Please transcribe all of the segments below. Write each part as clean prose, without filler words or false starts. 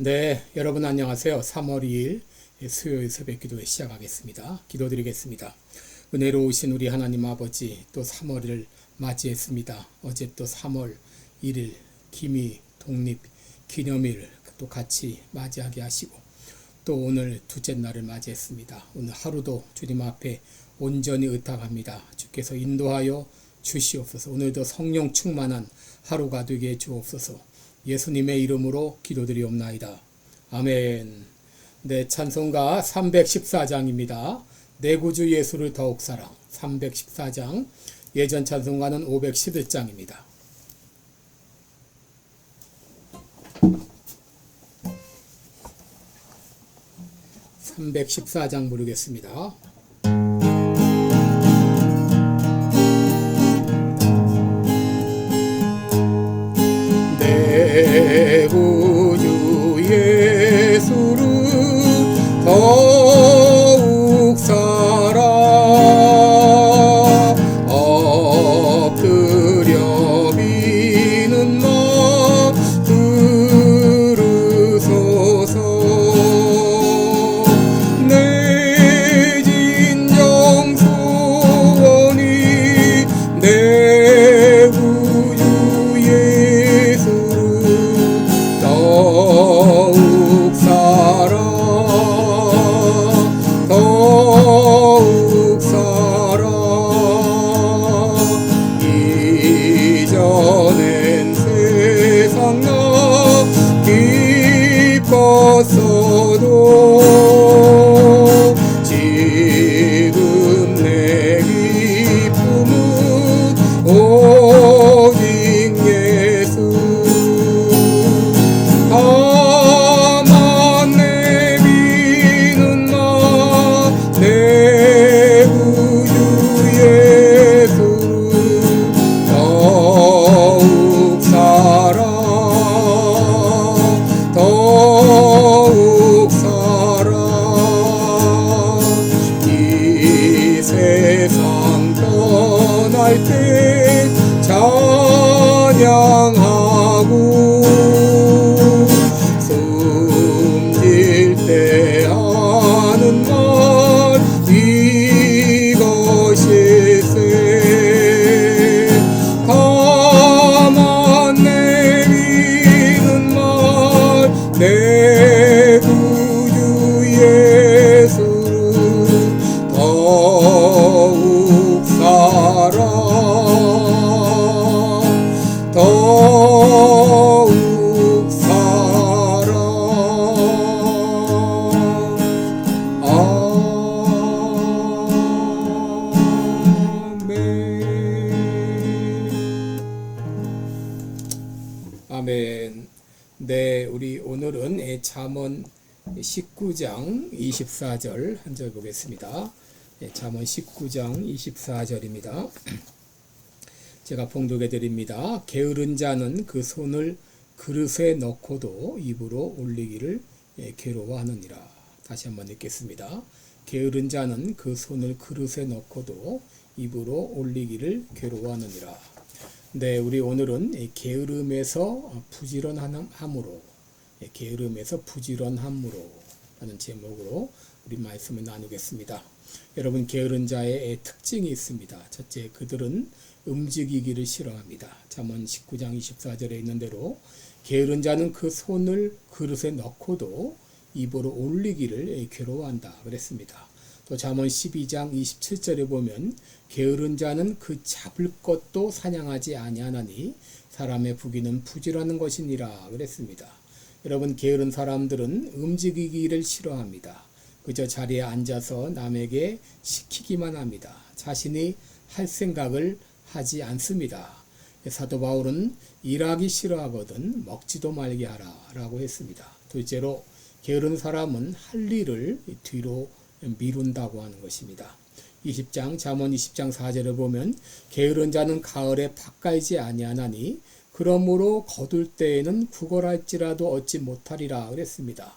네, 여러분 안녕하세요. 3월 2일 수요일 새벽 기도회 시작하겠습니다. 기도드리겠습니다. 은혜로우신 우리 하나님 아버지, 또 3월을 맞이했습니다. 어제 또 3월 1일 기미 독립 기념일 또 같이 맞이하게 하시고, 또 오늘 둘째 날을 맞이했습니다. 오늘 하루도 주님 앞에 온전히 의탁합니다. 주께서 인도하여 주시옵소서. 오늘도 성령 충만한 하루가 되게 해 주옵소서. 예수님의 이름으로 기도드리옵나이다. 아멘. 네, 찬송가 314장입니다. 내 구주 예수를 더욱 사랑. 314장. 예전 찬송가는 511장입니다. 314장 부르겠습니다. 내 구주 예수를 더욱 사랑. 엎드려 비는 마 들으소서. 내 진정 소원이 내 구주 더욱 사랑, 더욱 사랑. 이전엔 세상 나 기뻤어도 지금 내 기쁨은 오직 예수. 다만 내미는 나 내 구주 예수를 더욱 사랑, 더욱 사랑. 이 세상 떠날 때 찬양하고 숨질 때 하는 말 이것일세. 다만 내미는 말 내 구주 예수를 더욱 사랑, 더욱 사랑. 아멘. 네, 우리 오늘은 잠언 19장 24절 한 절 보겠습니다. 잠언 19장 24절입니다. 제가 봉독해 드립니다. 게으른 자는 그 손을 그릇에 넣고도 입으로 올리기를 괴로워하느니라. 다시 한번 읽겠습니다. 게으른 자는 그 손을 그릇에 넣고도 입으로 올리기를 괴로워하느니라. 네, 우리 오늘은 게으름에서 부지런함으로, 게으름에서 부지런함으로 라는 제목으로 우리 말씀을 나누겠습니다. 여러분, 게으른 자의 특징이 있습니다. 첫째, 그들은 움직이기를 싫어합니다. 잠언 19장 24절에 있는 대로 게으른 자는 그 손을 그릇에 넣고도 입으로 올리기를 괴로워한다 그랬습니다. 또 잠언 12장 27절에 보면 게으른 자는 그 잡을 것도 사냥하지 아니하나니 사람의 부귀는 부지런한 것이니라 그랬습니다. 여러분, 게으른 사람들은 움직이기를 싫어합니다. 그저 자리에 앉아서 남에게 시키기만 합니다. 자신이 할 생각을 하지 않습니다. 사도 바울은 일하기 싫어하거든 먹지도 말게 하라 라고 했습니다. 둘째로, 게으른 사람은 할 일을 뒤로 미룬다고 하는 것입니다. 잠언 20장 4절에 보면 게으른 자는 가을에 밭갈지 아니하나니 그러므로 거둘 때에는 구걸할지라도 얻지 못하리라 그랬습니다.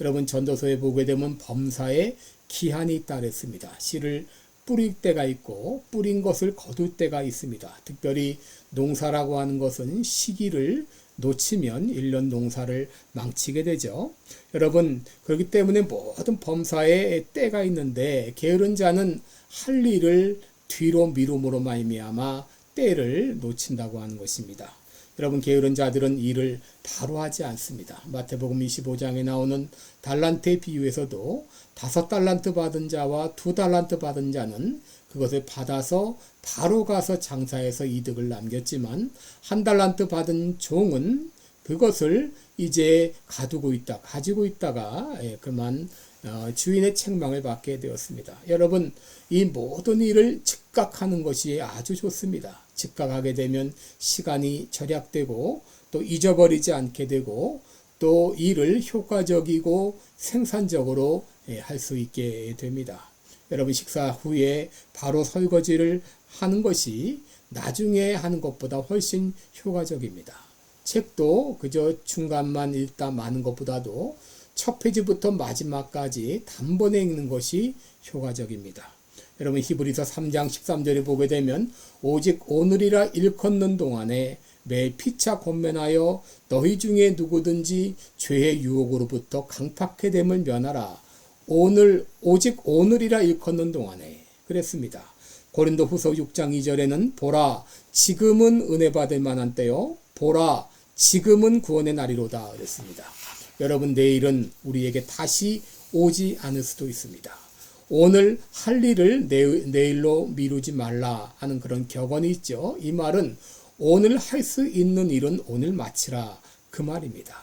여러분, 전도서에 보게 되면 범사에 기한이 있다 그랬습니다. 씨를 뿌릴 때가 있고 뿌린 것을 거둘 때가 있습니다. 특별히 농사라고 하는 것은 시기를 놓치면 1년 농사를 망치게 되죠. 여러분, 그렇기 때문에 모든 범사에 때가 있는데 게으른 자는 할 일을 뒤로 미룸으로 말미암아 때를 놓친다고 하는 것입니다. 여러분, 게으른 자들은 일을 바로 하지 않습니다. 마태복음 25장에 나오는 달란트의 비유에서도 5달란트 받은 자와 2달란트 받은 자는 그것을 받아서 바로 가서 장사해서 이득을 남겼지만 1달란트 받은 종은 그것을 이제 가지고 있다가 그만 주인의 책망을 받게 되었습니다. 여러분, 이 모든 일을 즉각하는 것이 아주 좋습니다. 즉각하게 되면 시간이 절약되고 또 잊어버리지 않게 되고 또 일을 효과적이고 생산적으로 할 수 있게 됩니다. 여러분, 식사 후에 바로 설거지를 하는 것이 나중에 하는 것보다 훨씬 효과적입니다. 책도 그저 중간만 읽다 마는 것보다도 첫 페이지부터 마지막까지 단번에 읽는 것이 효과적입니다. 여러분, 히브리서 3장 13절에 보게 되면 오직 오늘이라 일컫는 동안에 매일 피차 권면하여 너희 중에 누구든지 죄의 유혹으로부터 강팍해 됨을 면하라. 오직 오늘이라 일컫는 동안에 그랬습니다. 고린도 후서 6장 2절에는 보라 지금은 은혜 받을 만한 때요 보라 지금은 구원의 날이로다 그랬습니다. 여러분, 내일은 우리에게 다시 오지 않을 수도 있습니다. 오늘 할 일을 내일로 미루지 말라 하는 그런 격언이 있죠. 이 말은 오늘 할 수 있는 일은 오늘 마치라 그 말입니다.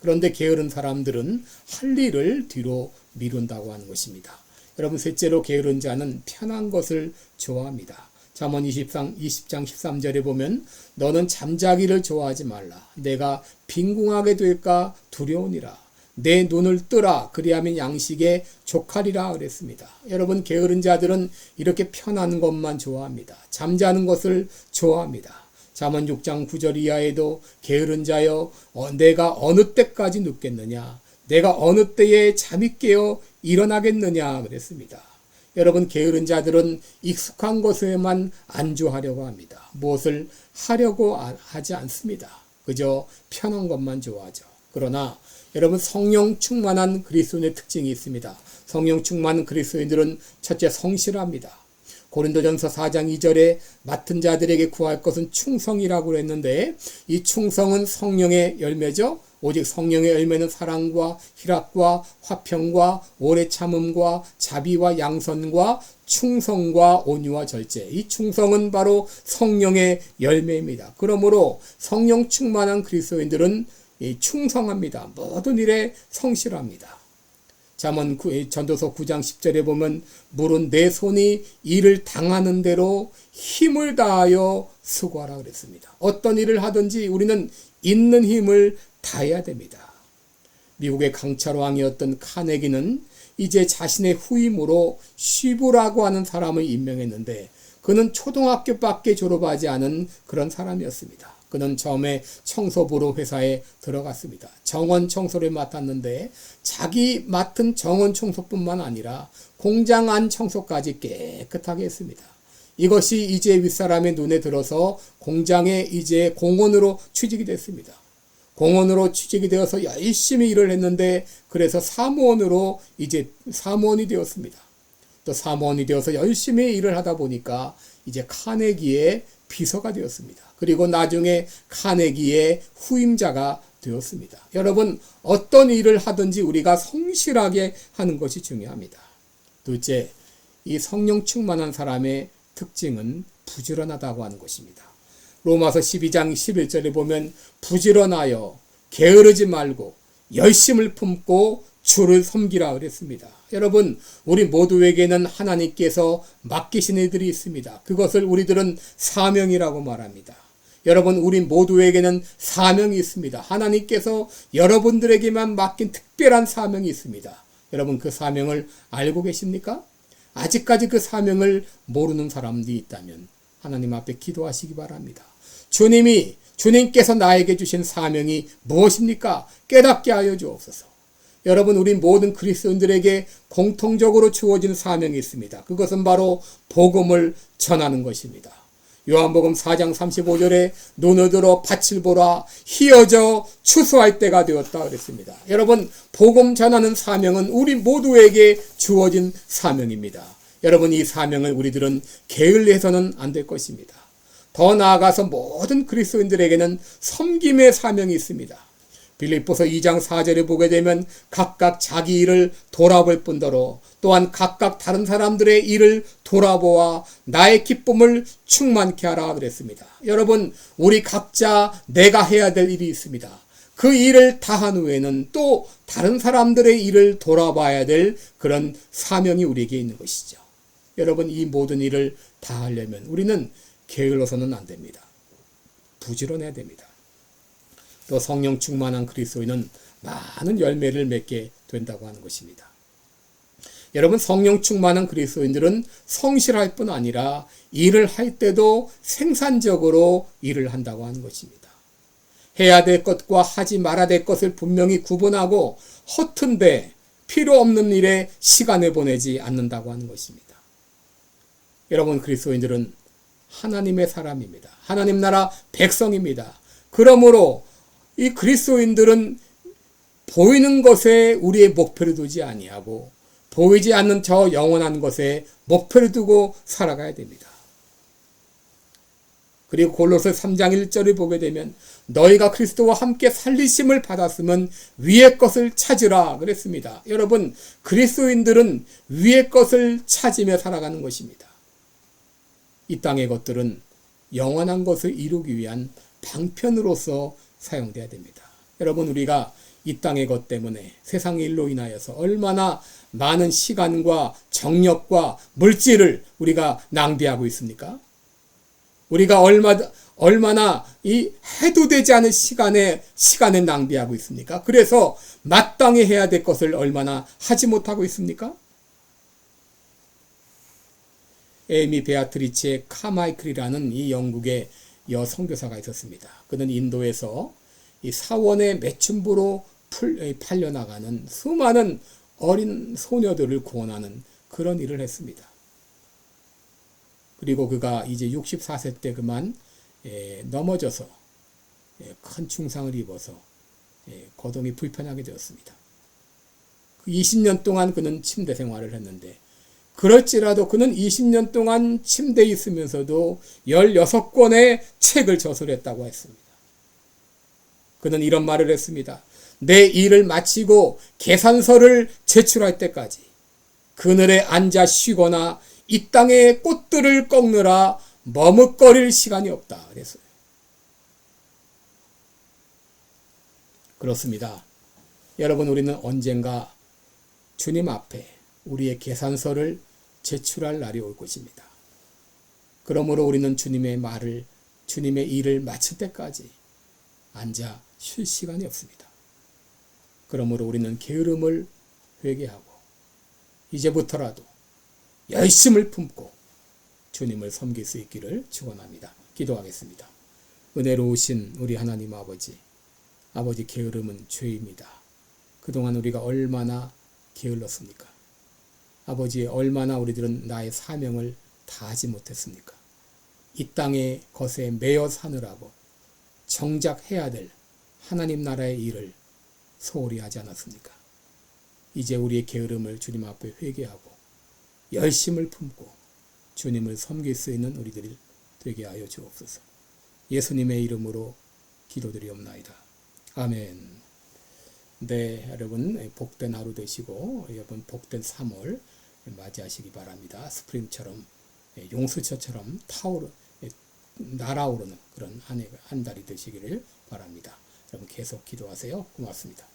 그런데 게으른 사람들은 할 일을 뒤로 미룬다고 하는 것입니다. 여러분, 셋째로 게으른 자는 편한 것을 좋아합니다. 잠언 20장 13절에 보면 너는 잠자기를 좋아하지 말라. 내가 빈궁하게 될까 두려우니라. 내 눈을 뜨라 그리하면 양식에 족하리라 그랬습니다. 여러분, 게으른 자들은 이렇게 편한 것만 좋아합니다. 잠자는 것을 좋아합니다. 잠언 6장 9절 이하에도 게으른 자여 내가 어느 때까지 눕겠느냐 내가 어느 때에 잠이 깨어 일어나겠느냐 그랬습니다. 여러분, 게으른 자들은 익숙한 것에만 안주하려고 합니다. 무엇을 하려고 하지 않습니다. 그저 편한 것만 좋아하죠. 그러나 여러분, 성령 충만한 그리스도인의 특징이 있습니다. 성령 충만한 그리스도인들은 첫째 성실합니다. 고린도전서 4장 2절에 맡은 자들에게 구할 것은 충성이라고 했는데 이 충성은 성령의 열매죠. 오직 성령의 열매는 사랑과 희락과 화평과 오래 참음과 자비와 양선과 충성과 온유와 절제. 이 충성은 바로 성령의 열매입니다. 그러므로 성령 충만한 그리스도인들은 충성합니다. 모든 일에 성실합니다. 전도서 9장 10절에 보면 물은 내 손이 일을 당하는 대로 힘을 다하여 수고하라 그랬습니다. 어떤 일을 하든지 우리는 있는 힘을 다해야 됩니다. 미국의 강철왕이었던 카네기는 이제 자신의 후임으로 쉬브라고 하는 사람을 임명했는데 그는 초등학교밖에 졸업하지 않은 그런 사람이었습니다. 그는 처음에 청소부로 회사에 들어갔습니다. 정원 청소를 맡았는데 자기 맡은 정원 청소뿐만 아니라 공장 안 청소까지 깨끗하게 했습니다. 이것이 이제 윗사람의 눈에 들어서 공장에 이제 공원으로 취직이 됐습니다. 공원으로 취직이 되어서 열심히 일을 했는데 그래서 사무원으로 이제 사무원이 되었습니다. 또 사무원이 되어서 열심히 일을 하다 보니까 이제 카네기의 비서가 되었습니다. 그리고 나중에 카네기의 후임자가 되었습니다. 여러분, 어떤 일을 하든지 우리가 성실하게 하는 것이 중요합니다. 둘째, 이 성령 충만한 사람의 특징은 부지런하다고 하는 것입니다. 로마서 12장 11절에 보면 부지런하여 게으르지 말고 열심을 품고 주를 섬기라 그랬습니다. 여러분, 우리 모두에게는 하나님께서 맡기신 일들이 있습니다. 그것을 우리들은 사명이라고 말합니다. 여러분, 우리 모두에게는 사명이 있습니다. 하나님께서 여러분들에게만 맡긴 특별한 사명이 있습니다. 여러분, 그 사명을 알고 계십니까? 아직까지 그 사명을 모르는 사람들이 있다면 하나님 앞에 기도하시기 바랍니다. 주님께서 나에게 주신 사명이 무엇입니까? 깨닫게 하여 주옵소서. 여러분, 우리 모든 그리스도인들에게 공통적으로 주어진 사명이 있습니다. 그것은 바로 복음을 전하는 것입니다. 요한복음 4장 35절에 눈을 들어 밭을 보라 희어져 추수할 때가 되었다 그랬습니다. 여러분, 복음 전하는 사명은 우리 모두에게 주어진 사명입니다. 여러분, 이 사명을 우리들은 게을리해서는 안 될 것입니다. 더 나아가서 모든 그리스도인들에게는 섬김의 사명이 있습니다. 빌립보서 2장 4절에 보게 되면 각각 자기 일을 돌아볼 뿐더러 또한 각각 다른 사람들의 일을 돌아보아 나의 기쁨을 충만케 하라 그랬습니다. 여러분, 우리 각자 내가 해야 될 일이 있습니다. 그 일을 다한 후에는 또 다른 사람들의 일을 돌아봐야 될 그런 사명이 우리에게 있는 것이죠. 여러분, 이 모든 일을 다 하려면 우리는 게을러서는 안 됩니다. 부지런해야 됩니다. 또 성령 충만한 그리스도인은 많은 열매를 맺게 된다고 하는 것입니다. 여러분, 성령 충만한 그리스도인들은 성실할 뿐 아니라 일을 할 때도 생산적으로 일을 한다고 하는 것입니다. 해야 될 것과 하지 말아야 될 것을 분명히 구분하고 허튼데 필요 없는 일에 시간을 보내지 않는다고 하는 것입니다. 여러분, 그리스도인들은 하나님의 사람입니다. 하나님 나라 백성입니다. 그러므로 이 그리스도인들은 보이는 것에 우리의 목표를 두지 아니하고 보이지 않는 저 영원한 것에 목표를 두고 살아가야 됩니다. 그리고 골로새 3장 1절을 보게 되면 너희가 그리스도와 함께 살리심을 받았으면 위의 것을 찾으라 그랬습니다. 여러분, 그리스도인들은 위의 것을 찾으며 살아가는 것입니다. 이 땅의 것들은 영원한 것을 이루기 위한 방편으로서 사용돼야 됩니다. 여러분, 우리가 이 땅의 것 때문에 세상의 일로 인하여서 얼마나 많은 시간과 정력과 물질을 우리가 낭비하고 있습니까? 우리가 얼마나 이 해도 되지 않은 시간에 낭비하고 있습니까? 그래서 마땅히 해야 될 것을 얼마나 하지 못하고 있습니까? 에이미 베아트리체 카마이클이라는 이 영국의 여선교사가 있었습니다. 그는 인도에서 이 사원의 매춘부로 팔려나가는 수많은 어린 소녀들을 구원하는 그런 일을 했습니다. 그리고 그가 이제 64세 때 그만 넘어져서 큰 중상을 입어서 거동이 불편하게 되었습니다. 20년 동안 그는 침대 생활을 했는데 그럴지라도 그는 20년 동안 침대에 있으면서도 16권의 책을 저술했다고 했습니다. 그는 이런 말을 했습니다. 내 일을 마치고 계산서를 제출할 때까지 그늘에 앉아 쉬거나 이 땅의 꽃들을 꺾느라 머뭇거릴 시간이 없다 그랬어요. 그렇습니다. 여러분, 우리는 언젠가 주님 앞에 우리의 계산서를 제출할 날이 올 것입니다. 그러므로 우리는 주님의 일을 마칠 때까지 앉아 쉴 시간이 없습니다. 그러므로 우리는 게으름을 회개하고 이제부터라도 열심을 품고 주님을 섬길 수 있기를 축원합니다. 기도하겠습니다. 은혜로우신 우리 하나님 아버지 게으름은 죄입니다. 그동안 우리가 얼마나 게을렀습니까? 아버지, 얼마나 우리들은 나의 사명을 다하지 못했습니까? 이 땅의 것에 매여 사느라고 정작 해야 될 하나님 나라의 일을 소홀히 하지 않았습니까? 이제 우리의 게으름을 주님 앞에 회개하고 열심을 품고 주님을 섬길 수 있는 우리들이 되게 하여 주옵소서. 예수님의 이름으로 기도드리옵나이다. 아멘. 네, 여러분 복된 하루 되시고 여러분 복된 3월 맞이하시기 바랍니다. 스프링처럼 용수철처럼 날아오르는 그런 한 달이 되시기를 바랍니다. 여러분 계속 기도하세요. 고맙습니다.